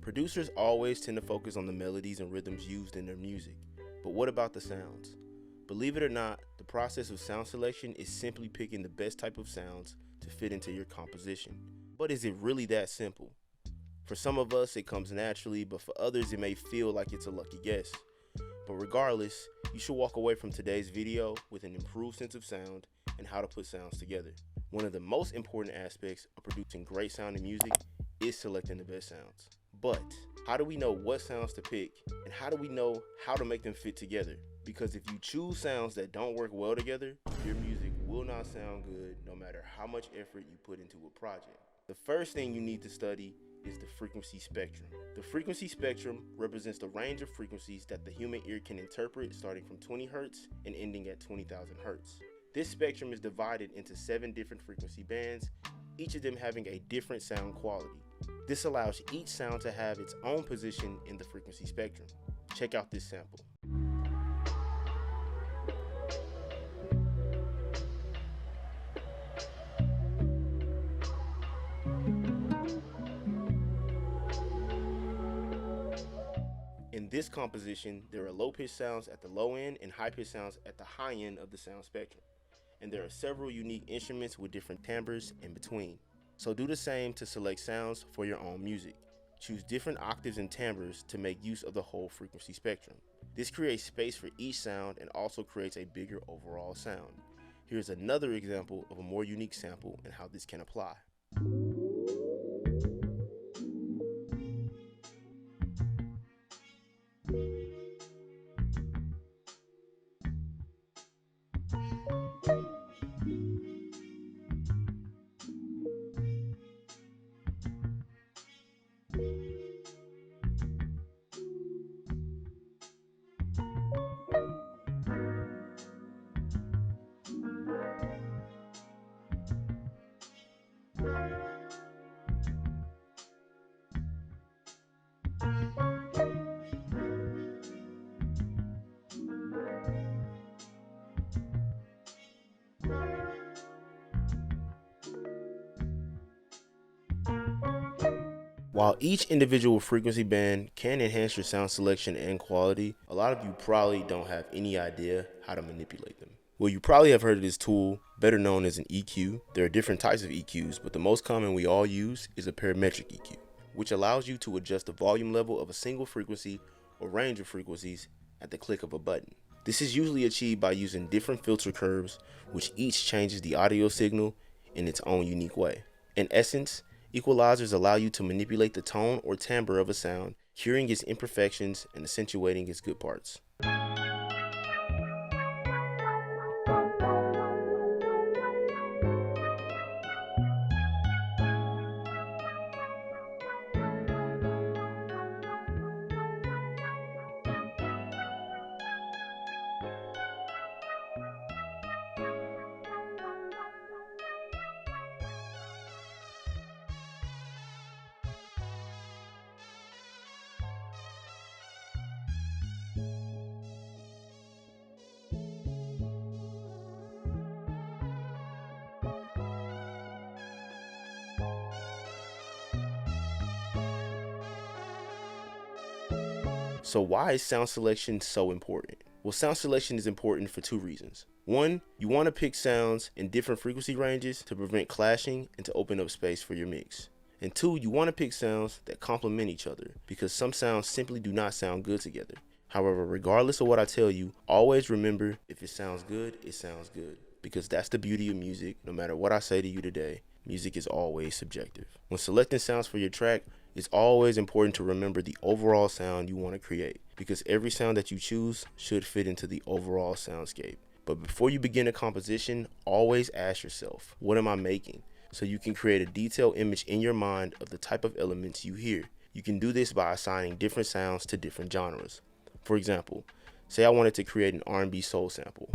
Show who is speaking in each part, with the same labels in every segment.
Speaker 1: Producers always tend to focus on the melodies and rhythms used in their music, but what about the sounds? Believe it or not, the process of sound selection is simply picking the best type of sounds to fit into your composition. But is it really that simple? For some of us, it comes naturally, but for others, it may feel like it's a lucky guess. But regardless, you should walk away from today's video with an improved sense of sound and how to put sounds together. One of the most important aspects of producing great sounding music is selecting the best sounds. But how do we know what sounds to pick, and how do we know how to make them fit together? Because if you choose sounds that don't work well together, your music will not sound good no matter how much effort you put into a project. The first thing you need to study is the frequency spectrum. The frequency spectrum represents the range of frequencies that the human ear can interpret, starting from 20 Hz and ending at 20,000 Hz. This spectrum is divided into 7 different frequency bands, each of them having a different sound quality. This allows each sound to have its own position in the frequency spectrum. Check out this sample. In this composition, there are low-pitched sounds at the low end and high-pitched sounds at the high end of the sound spectrum. And there are several unique instruments with different timbres in between. So do the same to select sounds for your own music. Choose different octaves and timbres to make use of the whole frequency spectrum. This creates space for each sound and also creates a bigger overall sound. Here's another example of a more unique sample and how this can apply. While each individual frequency band can enhance your sound selection and quality, a lot of you probably don't have any idea how to manipulate them. Well, you probably have heard of this tool, better known as an EQ. There are different types of EQs, but the most common we all use is a parametric EQ, which allows you to adjust the volume level of a single frequency or range of frequencies at the click of a button. This is usually achieved by using different filter curves, which each changes the audio signal in its own unique way. In essence, equalizers allow you to manipulate the tone or timbre of a sound, curing its imperfections and accentuating its good parts. So why is sound selection so important? Well, sound selection is important for 2 reasons. 1, you want to pick sounds in different frequency ranges to prevent clashing and to open up space for your mix. And 2, you want to pick sounds that complement each other because some sounds simply do not sound good together. However, regardless of what I tell you, always remember, if it sounds good, it sounds good. Because that's the beauty of music. No matter what I say to you today, music is always subjective. When selecting sounds for your track, it's always important to remember the overall sound you want to create, because every sound that you choose should fit into the overall soundscape. But before you begin a composition, always ask yourself, what am I making? So you can create a detailed image in your mind of the type of elements you hear. You can do this by assigning different sounds to different genres. For example, say I wanted to create an R&B soul sample.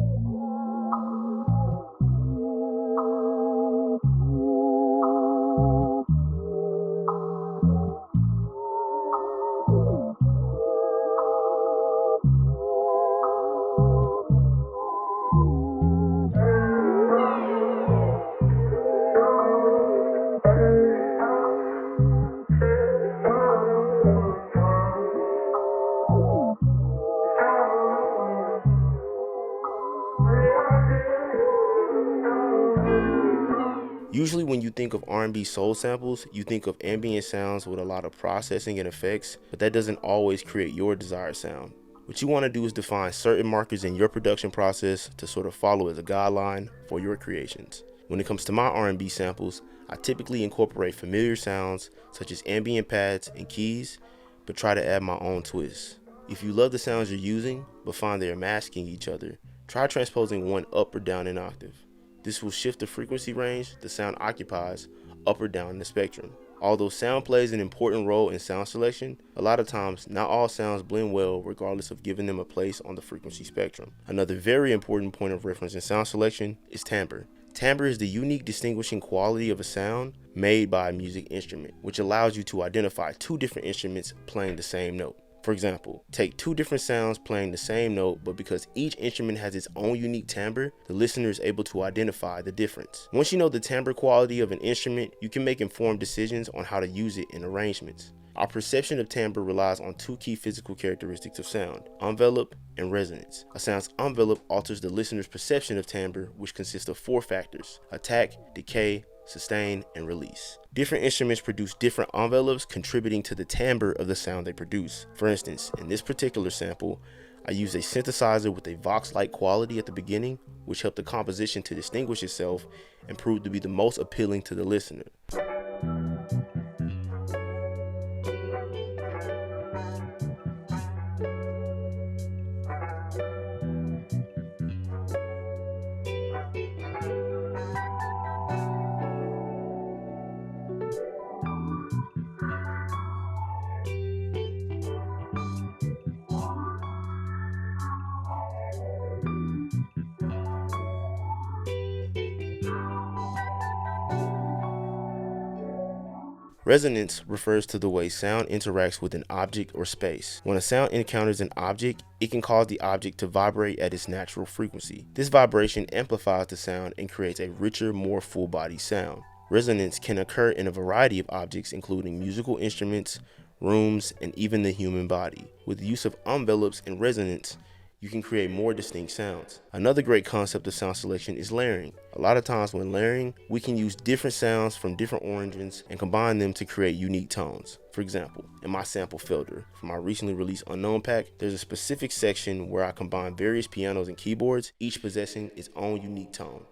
Speaker 1: Usually when you think of R&B soul samples, you think of ambient sounds with a lot of processing and effects, but that doesn't always create your desired sound. What you want to do is define certain markers in your production process to sort of follow as a guideline for your creations. When it comes to my R&B samples, I typically incorporate familiar sounds such as ambient pads and keys, but try to add my own twists. If you love the sounds you're using, but find they are masking each other, try transposing one up or down an octave. This will shift the frequency range the sound occupies up or down the spectrum. Although sound plays an important role in sound selection, a lot of times not all sounds blend well regardless of giving them a place on the frequency spectrum. Another very important point of reference in sound selection is timbre. Timbre is the unique distinguishing quality of a sound made by a music instrument, which allows you to identify two different instruments playing the same note. For example, take two different sounds playing the same note, but because each instrument has its own unique timbre, the listener is able to identify the difference. Once you know the timbre quality of an instrument, you can make informed decisions on how to use it in arrangements. Our perception of timbre relies on two key physical characteristics of sound: envelope and resonance. A sound's envelope alters the listener's perception of timbre, which consists of four factors: attack, decay, sustain, and release. Different instruments produce different envelopes, contributing to the timbre of the sound they produce. For instance, in this particular sample, I used a synthesizer with a Vox-like quality at the beginning, which helped the composition to distinguish itself and proved to be the most appealing to the listener. Resonance refers to the way sound interacts with an object or space. When a sound encounters an object, it can cause the object to vibrate at its natural frequency. This vibration amplifies the sound and creates a richer, more full-body sound. Resonance can occur in a variety of objects, including musical instruments, rooms, and even the human body. With the use of envelopes and resonance, you can create more distinct sounds. Another great concept of sound selection is layering. A lot of times when layering, we can use different sounds from different origins and combine them to create unique tones. For example, in my sample filter for my recently released Unknown pack, there's a specific section where I combine various pianos and keyboards, each possessing its own unique tone.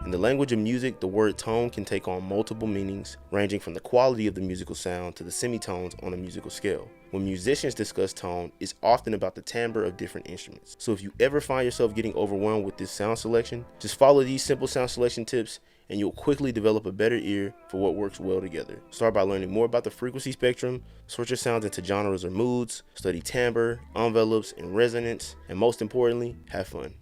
Speaker 1: In the language of music, the word tone can take on multiple meanings, ranging from the quality of the musical sound to the semitones on a musical scale. When musicians discuss tone, it's often about the timbre of different instruments. So if you ever find yourself getting overwhelmed with this sound selection, just follow these simple sound selection tips and you'll quickly develop a better ear for what works well together. Start by learning more about the frequency spectrum, sort your sounds into genres or moods, study timbre, envelopes, and resonance, and most importantly, have fun.